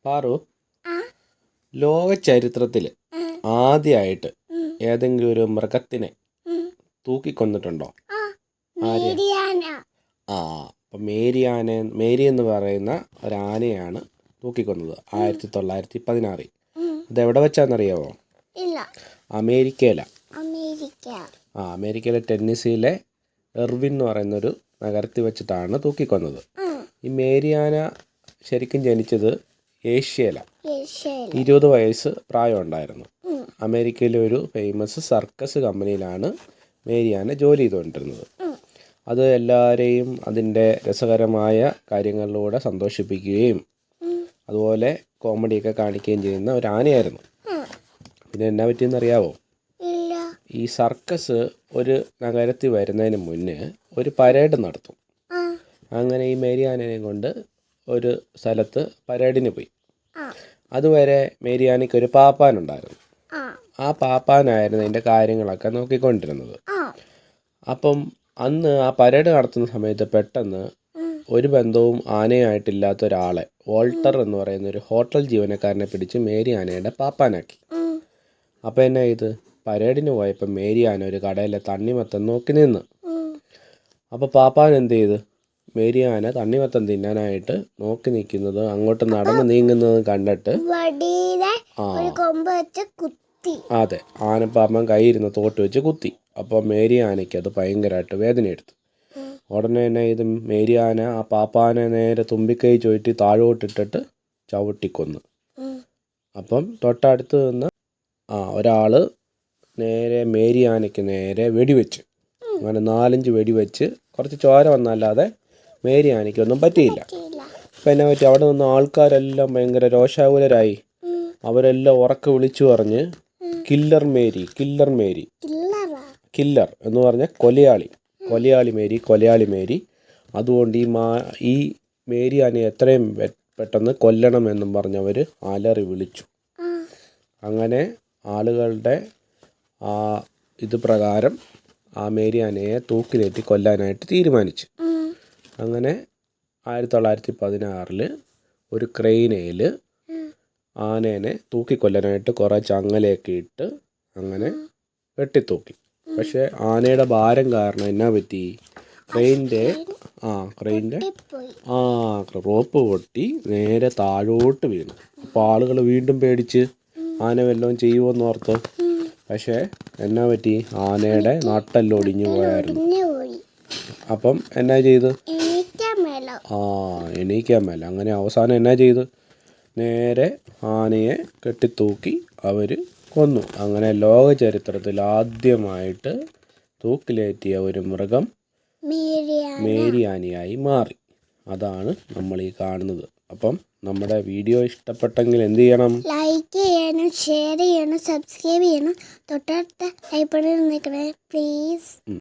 പാറു, ലോക ചരിത്രത്തിൽ ആദ്യമായിട്ട് ഏതെങ്കിലും ഒരു മൃഗത്തിനെ തൂക്കിക്കൊന്നിട്ടുണ്ടോ? അപ്പം മേരി എന്ന് പറയുന്ന ഒരാനയാണ് തൂക്കിക്കൊന്നത് 1916. ഇതെവിടെ വെച്ചാന്നറിയാവോ? അമേരിക്കയിലെ ടെന്നസിയിലെ എർവിൻ എന്ന് പറയുന്നൊരു നഗരത്തിൽ വെച്ചിട്ടാണ് തൂക്കിക്കൊന്നത്. ഈ മേരി ആന ശരിക്കും ജനിച്ചത് ഏഷ്യയിലാണ്. 20 വയസ്സ് പ്രായമുണ്ടായിരുന്നു. അമേരിക്കയിലെ ഒരു ഫേമസ് സർക്കസ് കമ്പനിയിലാണ് മേരി ആന ജോലി ചെയ്തുകൊണ്ടിരുന്നത്. അത് എല്ലാവരെയും അതിൻ്റെ രസകരമായ കാര്യങ്ങളിലൂടെ സന്തോഷിപ്പിക്കുകയും അതുപോലെ കോമഡിയൊക്കെ കാണിക്കുകയും ചെയ്യുന്ന ഒരു ആനയായിരുന്നു. പിന്നെ എന്നാ പറ്റിയെന്നറിയാവോ? ഈ സർക്കസ് ഒരു നഗരത്തിൽ വരുന്നതിന് മുന്നേ ഒരു പരേഡ് നടത്തും. അങ്ങനെ ഈ മേരി ആനയെ കൊണ്ട് ഒരു സ്ഥലത്ത് പരേഡിന് പോയി. അതുവരെ മേരി ആനയ്ക്ക് ഒരു പാപ്പാനുണ്ടായിരുന്നു. ആ പാപ്പാനായിരുന്നു അതിൻ്റെ കാര്യങ്ങളൊക്കെ നോക്കിക്കൊണ്ടിരുന്നത്. അപ്പം അന്ന് ആ പരേഡ് നടത്തുന്ന സമയത്ത് പെട്ടെന്ന് ഒരു ബന്ധവും ആനയായിട്ടില്ലാത്ത ഒരാളെ, വോൾട്ടർ എന്ന് പറയുന്ന ഒരു ഹോട്ടൽ ജീവനക്കാരനെ പിടിച്ച് മേരി ആനയുടെ പാപ്പാനാക്കി. അപ്പം എന്നാ ഇത് പരേഡിന് പോയപ്പോൾ മേരി ആന ഒരു കടയിലെ തണ്ണിമത്തൻ നോക്കി നിന്ന്. അപ്പോൾ പാപ്പാൻ എന്ത് ചെയ്ത് മേരി ആന തണ്ണിമത്തൻ തിന്നാനായിട്ട് നോക്കി നിൽക്കുന്നത് അങ്ങോട്ട് നടന്ന് നീങ്ങുന്നത് കണ്ടിട്ട് അതെ ആനപ്പാപ്പൻ കൈയിരുന്ന തോട്ട് വെച്ച് കുത്തി. അപ്പോൾ മേരി ആനയ്ക്ക് അത് ഭയങ്കരമായിട്ട് വേദനയെടുത്തു. ഉടനെ തന്നെ ഇത് മേരി ആന ആ പാപ്പാനെ നേരെ തുമ്പിക്കൈ ചുഴറ്റി താഴോട്ടിട്ടിട്ട് ചവിട്ടിക്കൊന്നു. അപ്പം തൊട്ടടുത്ത് നിന്ന് ഒരാൾ നേരെ മേരി ആനയ്ക്ക് നേരെ വെടിവെച്ച്. അങ്ങനെ 4-5 വെടിവെച്ച് കുറച്ച് ചോര വന്നല്ലാതെ മേരി ആനയ്ക്കൊന്നും പറ്റിയില്ല. അപ്പം എന്നാ പറ്റി, അവിടെ നിന്ന് ആൾക്കാരെല്ലാം ഭയങ്കര രോഷാകുലരായി. അവരെല്ലാം ഉറക്കെ വിളിച്ചു പറഞ്ഞ് കില്ലർ എന്ന് പറഞ്ഞ കൊലയാളി മേരി. അതുകൊണ്ട് ഈ മേരി ആനയെ എത്രയും പെട്ടെന്ന് കൊല്ലണമെന്നും പറഞ്ഞവർ അലറി വിളിച്ചു. അങ്ങനെ ആളുകളുടെ ഇത് പ്രകാരം ആ മേരി ആനയെ തൂക്കിലേറ്റി കൊല്ലാനായിട്ട് തീരുമാനിച്ചു. അങ്ങനെ 1916 ഒരു ക്രെയിനയിൽ ആനേനെ തൂക്കിക്കൊല്ലാനായിട്ട് കുറേ ചങ്ങലയൊക്കെ ഇട്ട് അങ്ങനെ വെട്ടിത്തൂക്കി. പക്ഷേ ആനയുടെ ഭാരം കാരണം എന്നാ പറ്റി, ക്രെയിൻ്റെ റോപ്പ് പൊട്ടി നേരെ താഴോട്ട് വീണു. അപ്പോൾ ആളുകൾ വീണ്ടും പേടിച്ച് ആന വല്ലതും ചെയ്യുമോയെന്ന് ഓർത്ത്. പക്ഷേ എന്നാ പറ്റി, ആനയുടെ നട്ടെല്ലാം ഒടിഞ്ഞു പോയായിരുന്നു. അപ്പം എന്നാ ചെയ്ത് എണീക്കാൻ മേല. അങ്ങനെ അവസാനം എന്നാ ചെയ്ത്, നേരെ ആനയെ കെട്ടിത്തൂക്കി അവർ കൊന്നു. അങ്ങനെ ലോക ചരിത്രത്തിൽ ആദ്യമായിട്ട് തൂക്കിലേറ്റിയ ഒരു മൃഗം മേരി ആനയായി മാറി. അതാണ് നമ്മൾ ഈ കാണുന്നത്. അപ്പം നമ്മുടെ വീഡിയോ ഇഷ്ടപ്പെട്ടെങ്കിൽ എന്ത് ചെയ്യണം? ലൈക്ക് ചെയ്യണം, ഷെയർ ചെയ്യണം, സബ്സ്ക്രൈബ് ചെയ്യണം, തൊട്ടടുത്ത ഐക്കണിൽ നിൽക്കണേ പ്ലീസ്.